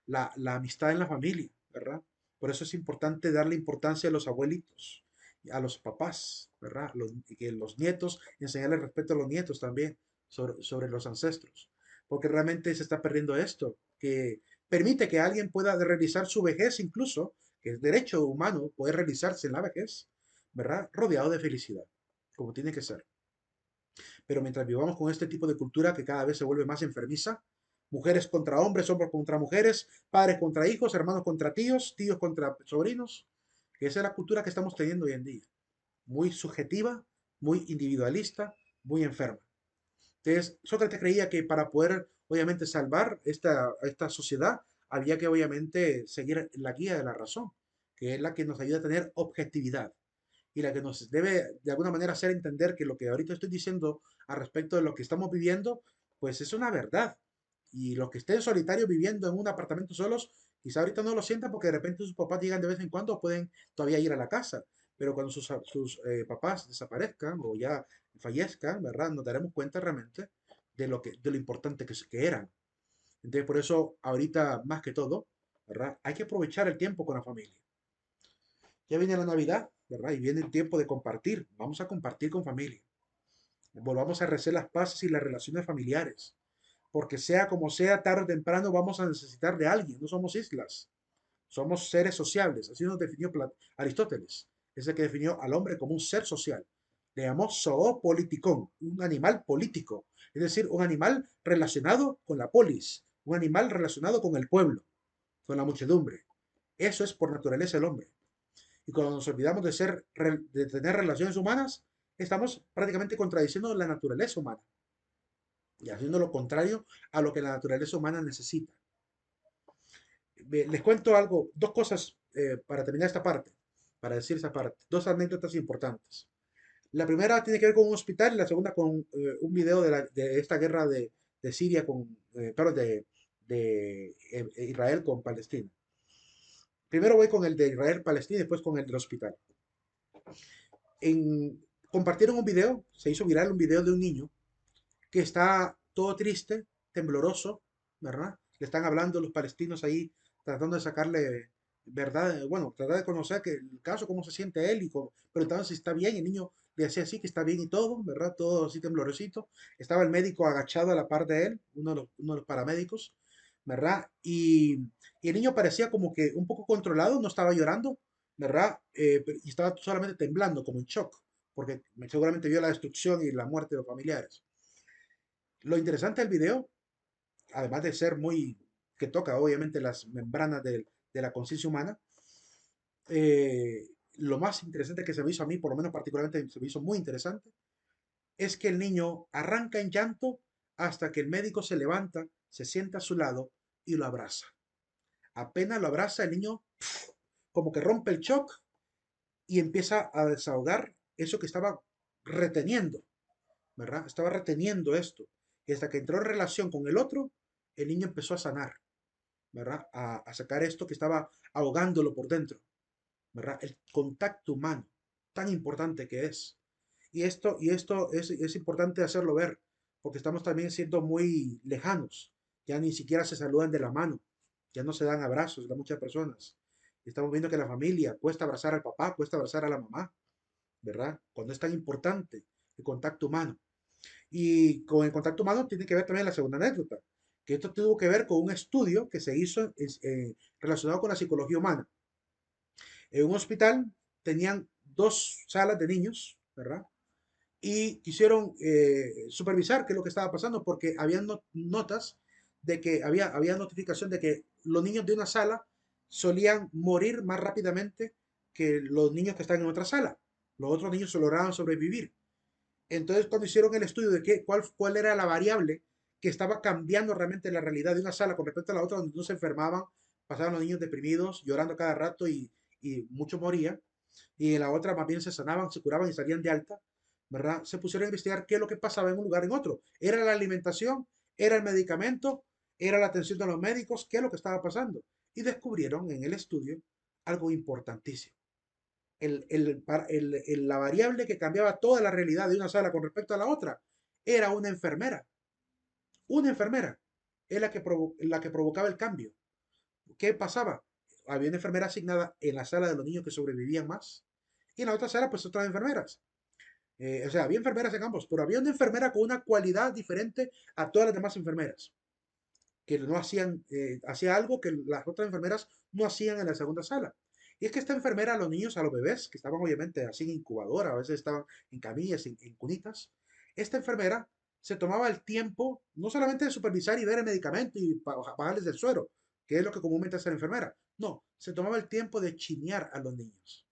Speaker 1: la amistad en la familia, ¿verdad? Por eso es importante darle importancia a los abuelitos, a los papás, ¿verdad? Y que los nietos, enseñarles respeto a los nietos también sobre los ancestros. Porque realmente se está perdiendo esto, que permite que alguien pueda realizar su vejez incluso, que es derecho humano poder realizarse en la vejez, ¿verdad? Rodeado de felicidad, como tiene que ser. Pero mientras vivamos con este tipo de cultura que cada vez se vuelve más enfermiza, mujeres contra hombres, hombres contra mujeres, padres contra hijos, hermanos contra tíos, tíos contra sobrinos, que esa es la cultura que estamos teniendo hoy en día. Muy subjetiva, muy individualista, muy enferma. Entonces, Sócrates creía que para poder, obviamente, salvar esta sociedad, había que, obviamente, seguir la guía de la razón, que es la que nos ayuda a tener objetividad y la que nos debe de alguna manera hacer entender que lo que ahorita estoy diciendo al respecto de lo que estamos viviendo, pues es una verdad. Y los que estén solitarios viviendo en un apartamento solos, quizá ahorita no lo sientan porque de repente sus papás llegan de vez en cuando, pueden todavía ir a la casa. Pero cuando sus papás desaparezcan o ya fallezcan, ¿verdad? Nos daremos cuenta realmente de lo importante que eran. Entonces, por eso, ahorita más que todo, ¿verdad? Hay que aprovechar el tiempo con la familia. Ya viene la Navidad, ¿verdad? Y viene el tiempo de compartir. Vamos a compartir con familia. Volvamos a rehacer las paces y las relaciones familiares. Porque sea como sea, tarde o temprano vamos a necesitar de alguien. No somos islas. Somos seres sociables. Así nos definió Aristóteles. Es el que definió al hombre como un ser social. Le llamó zoopoliticón, un animal político. Es decir, un animal relacionado con la polis. Un animal relacionado con el pueblo, con la muchedumbre. Eso es por naturaleza el hombre. Y cuando nos olvidamos de tener relaciones humanas, estamos prácticamente contradiciendo la naturaleza humana y haciendo lo contrario a lo que la naturaleza humana necesita. Les cuento algo, dos cosas para terminar esta parte, para decir esa parte, dos anécdotas importantes. La primera tiene que ver con un hospital y la segunda con un video de esta guerra de Siria con, perdón, de Israel con Palestina. Primero voy con el de Israel-Palestina y después con el del hospital. Compartieron un video, se hizo viral un video de un niño que está todo triste, tembloroso, ¿verdad? Le están hablando los palestinos ahí, tratando de sacarle verdad, bueno, tratar de conocer que el caso, cómo se siente él, y preguntando si está bien. El niño le decía así, que está bien y todo, ¿verdad? Todo así temblorosito. Estaba el médico agachado a la par de él, uno de los paramédicos, ¿verdad? Y el niño parecía como que un poco controlado, no estaba llorando, ¿verdad? Y estaba solamente temblando, como en shock, porque seguramente vio la destrucción y la muerte de los familiares. Lo interesante del video, además de ser muy, que toca obviamente las membranas de la conciencia humana, lo más interesante que se me hizo a mí, por lo menos particularmente se me hizo muy interesante, es que el niño arranca en llanto hasta que el médico se levanta, se sienta a su lado y lo abraza. Apenas lo abraza, el niño como que rompe el shock y empieza a desahogar eso que estaba reteniendo, ¿verdad? Estaba reteniendo esto. Y hasta que entró en relación con el otro, el niño empezó a sanar, ¿verdad? A sacar esto que estaba ahogándolo por dentro, ¿verdad? El contacto humano, tan importante que es. Y esto es importante hacerlo ver, porque estamos también siendo muy lejanos. Ya ni siquiera se saludan de la mano, ya no se dan abrazos a muchas personas. Estamos viendo que la familia cuesta abrazar al papá, cuesta abrazar a la mamá, ¿verdad? Cuando es tan importante el contacto humano. Y con el contacto humano tiene que ver también la segunda anécdota, que esto tuvo que ver con un estudio que se hizo relacionado con la psicología humana. En un hospital tenían dos salas de niños, ¿verdad? Y quisieron supervisar qué es lo que estaba pasando porque había notas de que había notificación de que los niños de una sala solían morir más rápidamente que los niños que están en otra sala. Los otros niños se lograban sobrevivir. Entonces, cuando hicieron el estudio de cuál era la variable que estaba cambiando realmente la realidad de una sala con respecto a la otra, donde no se enfermaban, pasaban los niños deprimidos, llorando cada rato y muchos morían, y en la otra más bien se sanaban, se curaban y salían de alta, ¿verdad? Se pusieron a investigar qué es lo que pasaba en un lugar en otro. ¿Era la alimentación? ¿Era el medicamento? ¿Era la atención de los médicos? ¿Qué es lo que estaba pasando? Y descubrieron en el estudio algo importantísimo la variable que cambiaba toda la realidad de una sala con respecto a la otra era una enfermera. Una enfermera es la que provocaba el cambio. ¿Qué pasaba? Había una enfermera asignada en la sala de los niños que sobrevivían más y en la otra sala pues otras enfermeras. O sea, había enfermeras en ambos, pero había una enfermera con una cualidad diferente a todas las demás enfermeras, que no hacían, hacía algo que las otras enfermeras no hacían en la segunda sala. Y es que esta enfermera a los niños, a los bebés, que estaban obviamente así en incubadora, a veces estaban en camillas, en cunitas, esta enfermera se tomaba el tiempo no solamente de supervisar y ver el medicamento y bajarles el suero, que es lo que comúnmente hace la enfermera. No, se tomaba el tiempo de chinear a los niños,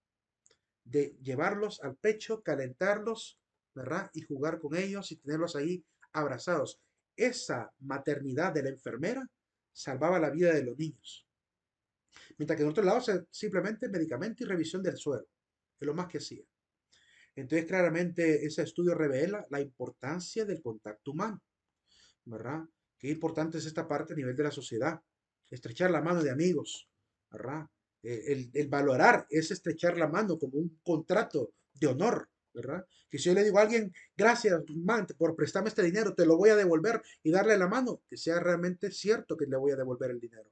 Speaker 1: de llevarlos al pecho, calentarlos, ¿verdad? Y jugar con ellos y tenerlos ahí abrazados. Esa maternidad de la enfermera salvaba la vida de los niños. Mientras que en otro lado simplemente medicamento y revisión del suero, es lo más que hacía. Entonces claramente ese estudio revela la importancia del contacto humano, ¿verdad? Qué importante es esta parte a nivel de la sociedad. Estrechar la mano de amigos, ¿verdad? El valorar es estrechar la mano como un contrato de honor, ¿verdad? Que si yo le digo a alguien, gracias, man, por prestarme este dinero, te lo voy a devolver y darle la mano, que sea realmente cierto que le voy a devolver el dinero,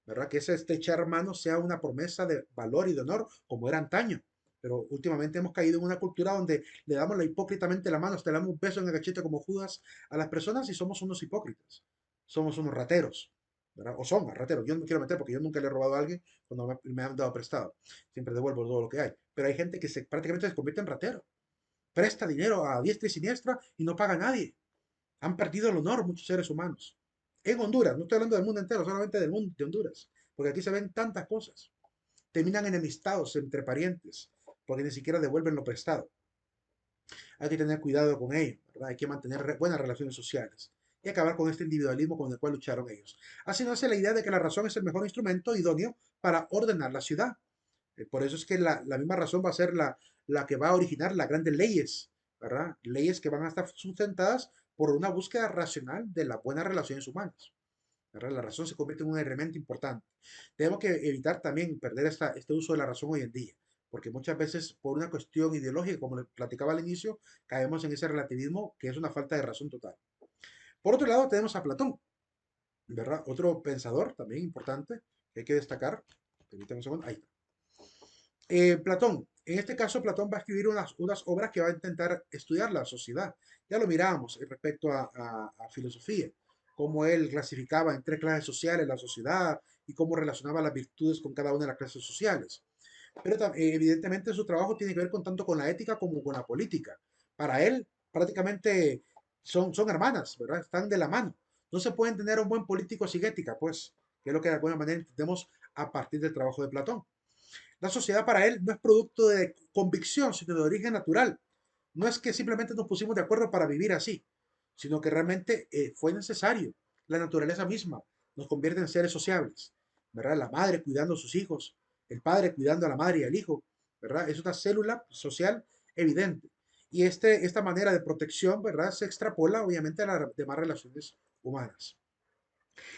Speaker 1: ¿verdad? Que ese estrechar mano sea una promesa de valor y de honor, como era antaño. Pero últimamente hemos caído en una cultura donde le damos la hipócritamente la mano, hasta le damos un beso en el cachete como Judas a las personas y somos unos hipócritas. Somos unos rateros, ¿verdad? O son rateros. Yo no me quiero meter porque yo nunca le he robado a alguien cuando me han dado prestado. Siempre devuelvo todo lo que hay. Pero hay gente que prácticamente se convierte en ratero. Presta dinero a diestra y siniestra y no paga a nadie. Han perdido el honor muchos seres humanos. En Honduras, no estoy hablando del mundo entero, solamente del mundo de Honduras, porque aquí se ven tantas cosas. Terminan enemistados entre parientes, porque ni siquiera devuelven lo prestado. Hay que tener cuidado con ello, ¿verdad? Hay que mantener buenas relaciones sociales. y acabar con este individualismo con el cual lucharon ellos. Así nace la idea de que la razón es el mejor instrumento idóneo para ordenar la ciudad. Por eso es que la misma razón va a ser la que va a originar las grandes leyes, ¿verdad? Leyes que van a estar sustentadas por una búsqueda racional de las buenas relaciones humanas. ¿Verdad? La razón se convierte en un elemento importante. Tenemos que evitar también perder este uso de la razón hoy en día, porque muchas veces por una cuestión ideológica, como le platicaba al inicio, caemos en ese relativismo que es una falta de razón total. Por otro lado, tenemos a Platón, ¿verdad? Otro pensador también importante que hay que destacar. Permítame un segundo. Ahí está. Platón, en este caso, Platón va a escribir unas obras que va a intentar estudiar la sociedad. Ya lo mirábamos respecto a filosofía, cómo él clasificaba en tres clases sociales la sociedad y cómo relacionaba las virtudes con cada una de las clases sociales. Pero evidentemente su trabajo tiene que ver con tanto con la ética como con la política. Para él, prácticamente son hermanas, ¿verdad? Están de la mano. No se puede tener un buen político sin ética, pues, que es lo que de alguna manera entendemos a partir del trabajo de Platón. La sociedad para él no es producto de convicción, sino de origen natural. No es que simplemente nos pusimos de acuerdo para vivir así, sino que realmente fue necesario. La naturaleza misma nos convierte en seres sociables, ¿verdad? La madre cuidando a sus hijos, el padre cuidando a la madre y al hijo, ¿verdad? Es una célula social evidente. Y esta manera de protección, ¿verdad? Se extrapola obviamente a las demás relaciones humanas.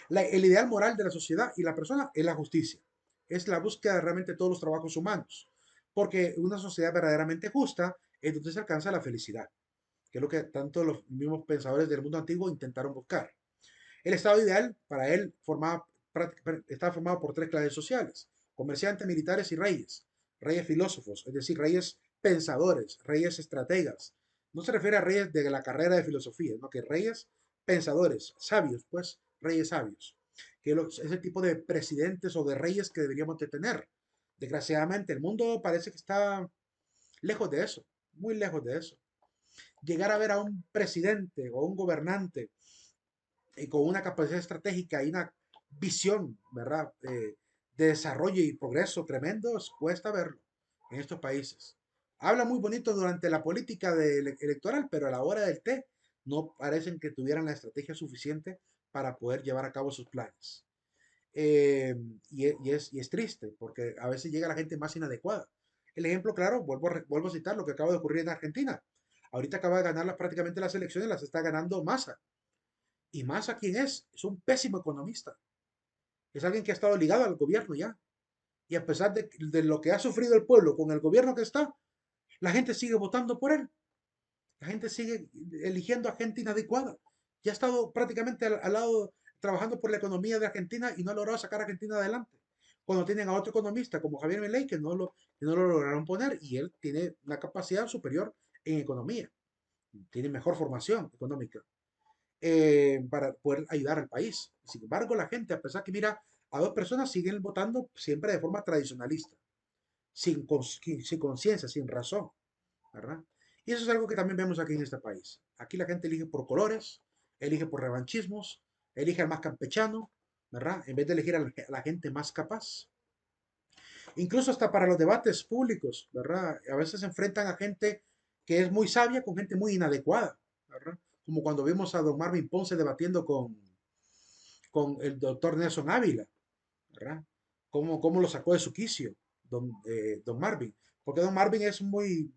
Speaker 1: El ideal moral de la sociedad y la persona es la justicia. Es la búsqueda de realmente todos los trabajos humanos. Porque una sociedad verdaderamente justa es donde se alcanza la felicidad, que es lo que tanto los mismos pensadores del mundo antiguo intentaron buscar. El estado ideal, para él, estaba formado por tres clases sociales: comerciantes, militares y reyes. Reyes filósofos, es decir, reyes pensadores, reyes estrategas. No se refiere a reyes de la carrera de filosofía, no, que reyes pensadores, sabios, pues, reyes sabios. Que es el tipo de presidentes o de reyes que deberíamos de tener. Desgraciadamente, el mundo parece que está lejos de eso, muy lejos de eso. Llegar a ver a un presidente o un gobernante y con una capacidad estratégica y una visión, ¿verdad? De desarrollo y progreso tremendos, cuesta verlo en estos países. Habla muy bonito durante la política electoral, pero a la hora del té no parecen que tuvieran la estrategia suficiente para poder llevar a cabo sus planes. Eh, y es triste, porque a veces llega la gente más inadecuada. El ejemplo claro, vuelvo a citar lo que acaba de ocurrir en Argentina. Ahorita acaba de ganar prácticamente las elecciones, las está ganando Massa. ¿Y Massa quién es? Es un pésimo economista. Es alguien que ha estado ligado al gobierno ya. Y a pesar de lo que ha sufrido el pueblo con el gobierno que está, la gente sigue votando por él. La gente sigue eligiendo a gente inadecuada. Ya ha estado prácticamente al lado trabajando por la economía de Argentina y no ha logrado sacar a Argentina adelante. Cuando tienen a otro economista como Javier Milei que no lo lograron poner y él tiene una capacidad superior en economía. Tiene mejor formación económica para poder ayudar al país. Sin embargo, la gente, a pesar que mira a dos personas, siguen votando siempre de forma tradicionalista, sin conciencia, sin razón, ¿verdad? Y eso es algo que también vemos aquí en este país. Aquí la gente elige por colores, elige por revanchismos, elige al más campechano, ¿verdad? En vez de elegir a la gente más capaz. Incluso hasta para los debates públicos, ¿verdad? A veces se enfrentan a gente que es muy sabia con gente muy inadecuada, ¿verdad? Como cuando vimos a don Marvin Ponce debatiendo con el doctor Nelson Ávila, ¿verdad? Cómo lo sacó de su quicio, don Marvin. Porque don Marvin es muy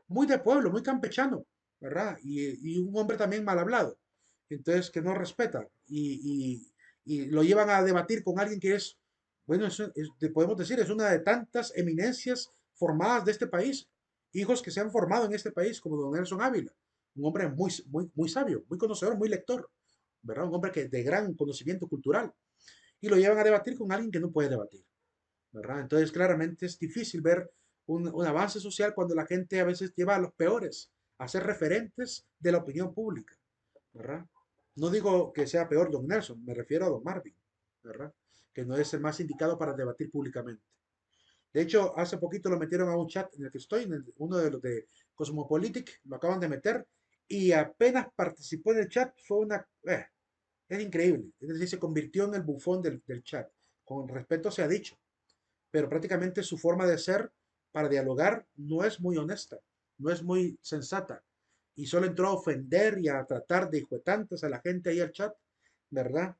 Speaker 1: de pueblo, muy campechano, ¿verdad? Y un hombre también mal hablado. Entonces, que no respeta. Y lo llevan a debatir con alguien que es, bueno, podemos decir, es una de tantas eminencias formadas de este país. Hijos que se han formado en este país, como don Nelson Ávila. Un hombre muy sabio, muy conocedor, muy lector, ¿verdad? Un hombre de gran conocimiento cultural. Y lo llevan a debatir con alguien que no puede debatir, ¿verdad? Entonces, claramente es difícil ver un avance social cuando la gente a veces lleva a los peores a ser referentes de la opinión pública, ¿verdad? No digo que sea peor don Nelson, me refiero a don Marvin, ¿verdad? Que no es el más indicado para debatir públicamente. De hecho, hace poquito lo metieron a un chat en el que estoy, uno de los de Cosmopolitic, lo acaban de meter y apenas participó en el chat, es increíble. Es decir, se convirtió en el bufón del chat. Con respeto se ha dicho, pero prácticamente su forma de ser para dialogar no es muy honesta, no es muy sensata y solo entró a ofender y a tratar de hijuetantes a la gente ahí al chat, ¿verdad?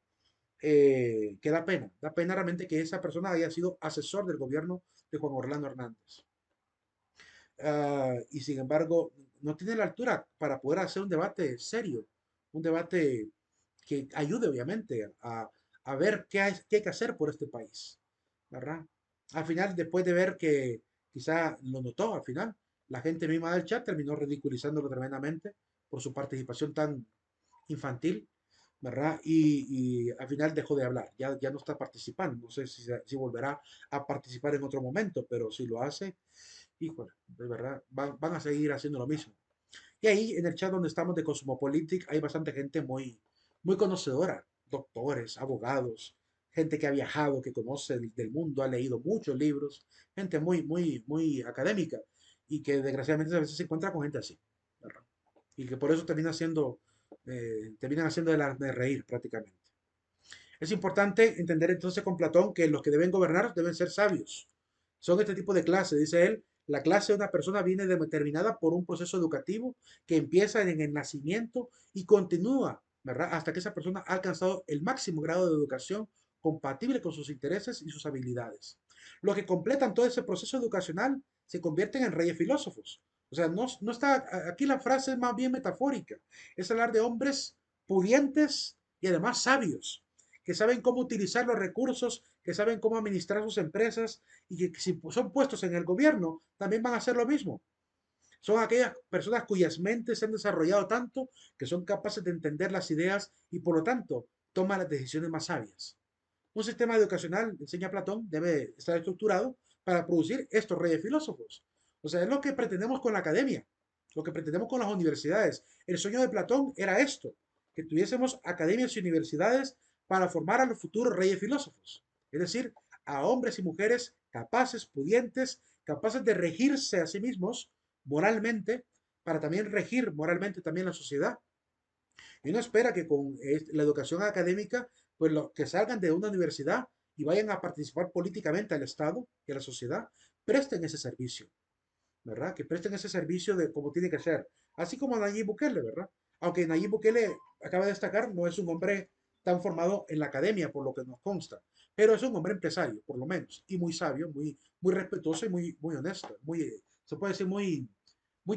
Speaker 1: Que da pena realmente que esa persona haya sido asesor del gobierno de Juan Orlando Hernández. Y sin embargo, no tiene la altura para poder hacer un debate serio, un debate que ayude obviamente a ver qué hay que hacer por este país, ¿verdad? Al final, después de ver que quizá lo notó, al final, la gente misma del chat terminó ridiculizándolo tremendamente por su participación tan infantil, ¿verdad? Y al final dejó de hablar, ya no está participando, no sé si volverá a participar en otro momento, pero si lo hace, híjole, de verdad, van a seguir haciendo lo mismo. Y ahí en el chat donde estamos de Cosmopolitic hay bastante gente muy conocedora, doctores, abogados, gente que ha viajado, que conoce del mundo, ha leído muchos libros, gente muy académica y que desgraciadamente a veces se encuentra con gente así, ¿verdad? Y que por eso terminan haciendo de reír prácticamente. Es importante entender entonces con Platón que los que deben gobernar deben ser sabios. Son este tipo de clases, dice él. La clase de una persona viene determinada por un proceso educativo que empieza en el nacimiento y continúa, ¿verdad? Hasta que esa persona ha alcanzado el máximo grado de educación compatible con sus intereses y sus habilidades. Los que completan todo ese proceso educacional se convierten en reyes filósofos. O sea, no está, aquí la frase es más bien metafórica. Es hablar de hombres pudientes y además sabios que saben cómo utilizar los recursos, que saben cómo administrar sus empresas y que si son puestos en el gobierno también van a hacer lo mismo. Son aquellas personas cuyas mentes se han desarrollado tanto que son capaces de entender las ideas y por lo tanto toman las decisiones más sabias. Un sistema educacional, enseña Platón, debe estar estructurado para producir estos reyes filósofos. O sea, es lo que pretendemos con la academia, lo que pretendemos con las universidades. El sueño de Platón era esto, que tuviésemos academias y universidades para formar a los futuros reyes filósofos. Es decir, a hombres y mujeres capaces, pudientes, capaces de regirse a sí mismos moralmente, para también regir moralmente también la sociedad. Y uno espera que con la educación académica, pues los que salgan de una universidad y vayan a participar políticamente al Estado y a la sociedad, presten ese servicio, ¿verdad? Que presten ese servicio de como tiene que ser. Así como Nayib Bukele, ¿verdad? Aunque Nayib Bukele, acaba de destacar, no es un hombre tan formado en la academia, por lo que nos consta, pero es un hombre empresario, por lo menos, y muy sabio, muy respetuoso y muy honesto, se puede decir muy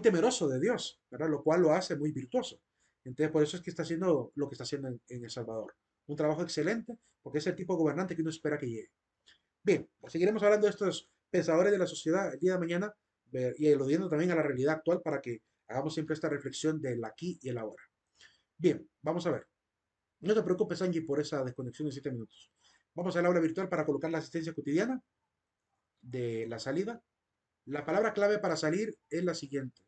Speaker 1: temeroso de Dios, ¿verdad? Lo cual lo hace muy virtuoso. Entonces, por eso es que está haciendo lo que está haciendo en El Salvador. Un trabajo excelente, porque es el tipo de gobernante que uno espera que llegue. Bien, seguiremos hablando de estos pensadores de la sociedad el día de mañana y aludiendo también a la realidad actual para que hagamos siempre esta reflexión del aquí y el ahora. Bien, vamos a ver. No te preocupes, Angie, por esa desconexión de 7 minutos. Vamos al aula virtual para colocar la asistencia cotidiana de la salida. La palabra clave para salir es la siguiente.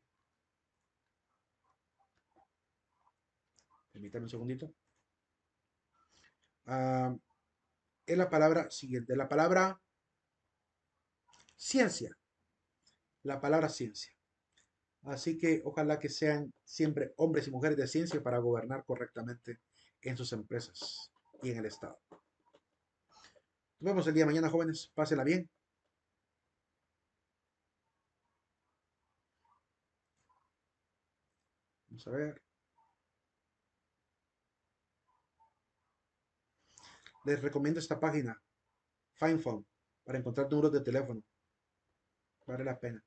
Speaker 1: Permítame un segundito. Ah, es la palabra siguiente, la palabra ciencia. La palabra ciencia. Así que ojalá que sean siempre hombres y mujeres de ciencia para gobernar correctamente en sus empresas y en el Estado. Nos vemos el día de mañana, jóvenes. Pásenla bien. Vamos a ver. Les recomiendo esta página, FindPhone, para encontrar números de teléfono. Vale la pena.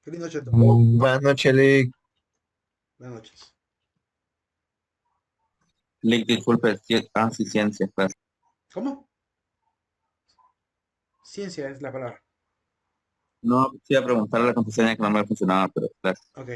Speaker 1: Feliz noche a todos.
Speaker 3: Buenas noches, Lick.
Speaker 1: Buenas noches.
Speaker 3: Lick, disculpe, sí, ciencia, pues.
Speaker 1: ¿Cómo? Ciencia es la palabra.
Speaker 3: No, quisiera preguntarle a la contraseña que no me funcionaba, pero gracias.
Speaker 1: Ok.